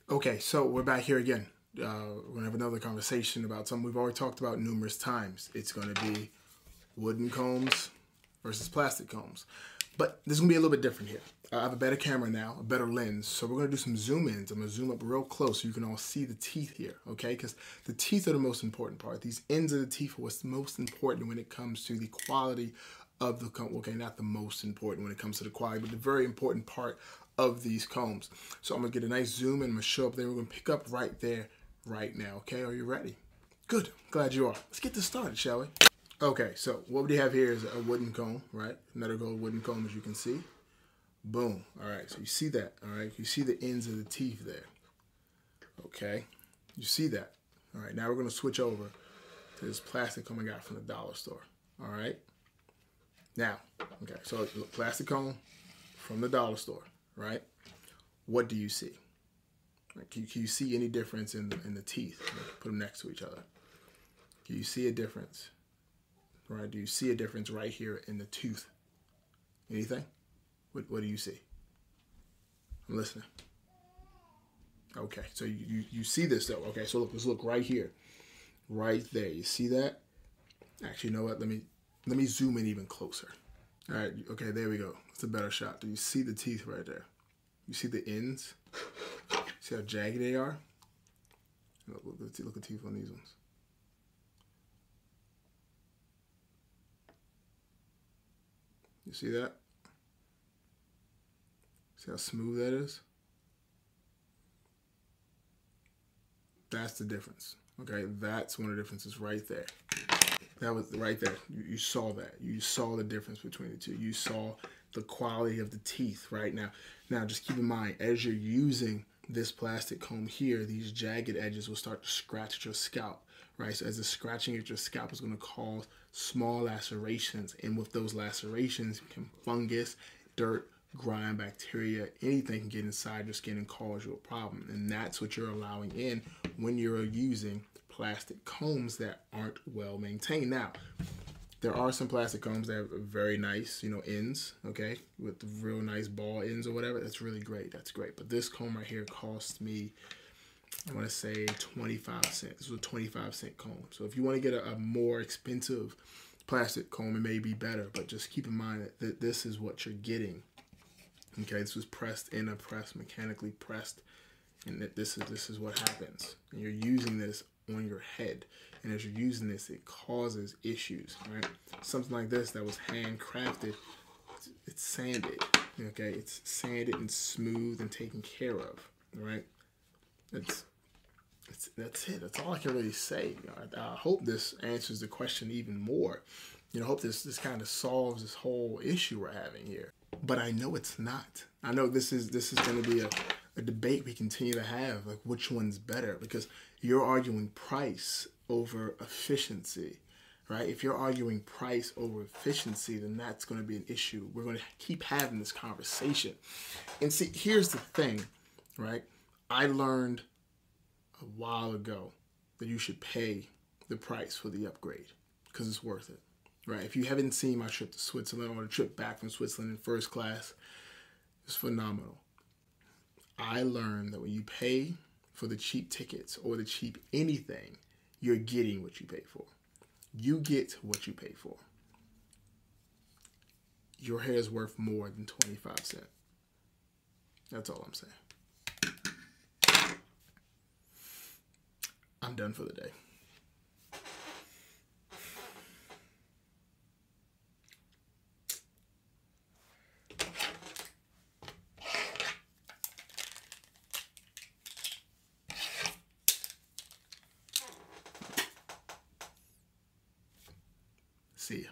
Okay, so we're back here again. We're going to have another conversation about something we've already talked about numerous times. It's going to be wooden combs versus plastic combs. But this is going to be a little bit different here. I have a better camera now, a better lens, so we're going to do some zoom ins. I'm going to zoom up real close so you can all see the teeth here, okay? Because the teeth are the most important part. These ends of the teeth are what's most important when it comes to the quality of the comb. Okay, not the most important when it comes to the quality, but the very important part of these combs. So I'm going to get a nice zoom in. I'm going to show up there. We're going to pick up right there, right now, okay? Are you ready? Good. Glad you are. Let's get this started, shall we? Okay, so what we have here is a wooden comb, right? Another gold wooden comb, as you can see. Boom. All right, so you see that, all right? You see the ends of the teeth there, okay? You see that. All right, now we're going to switch over to this plastic comb I got from the dollar store, all right? Now, okay, so look, plastic comb from the dollar store, right? What do you see? Like, can you see any difference in the teeth? Put them next to each other. Do you see a difference? Right? Do you see a difference right here in the tooth? Anything? What do you see? I'm listening. Okay, so you see this though. Okay, so look, let's look right here, right there. You see that? Actually, you know what? Let me zoom in even closer. All right. Okay, there we go. It's a better shot. Do you see the teeth right there? You see the ends? See how jagged they are? Look at the teeth on these ones. You see that? See how smooth that is? That's the difference. Okay, that's one of the differences right there. That was right there. You saw that. You saw the difference between the two. You saw the quality of the teeth right now. Now, just keep in mind, as you're using this plastic comb here, these jagged edges will start to scratch at your scalp, right? So as the scratching at your scalp is going to cause small lacerations, and with those lacerations can fungus, dirt, grime, bacteria, anything can get inside your skin and cause you a problem. And that's what you're allowing in when you're using plastic combs that aren't well maintained. Now, there are some plastic combs that have very nice, ends, okay, with the real nice ball ends or whatever. That's really great. That's great. But this comb right here cost me, I want to say 25 cents. This was a 25-cent comb. So if you want to get a more expensive plastic comb, it may be better. But just keep in mind that this is what you're getting. Okay, this was pressed in a press, mechanically pressed, and that this is what happens. And you're using this on your head, and as you're using this, it causes issues, right? Something like this that was handcrafted, it's sanded, okay? It's sanded and smooth and taken care of, right? That's it. That's all I can really say. I hope this answers the question even more. I hope this kind of solves this whole issue we're having here. But I know it's not. I know this is going to be a debate we continue to have, like which one's better, because you're arguing price over efficiency, right? If you're arguing price over efficiency, then that's going to be an issue. We're going to keep having this conversation. And see, here's the thing, right? I learned a while ago that you should pay the price for the upgrade because it's worth it, right? If you haven't seen my trip to Switzerland or the trip back from Switzerland in first class, it's phenomenal. I learned that when you pay for the cheap tickets or the cheap anything, you're getting what you pay for. You get what you pay for. Your hair is worth more than 25 cents. That's all I'm saying. I'm done for the day. See ya.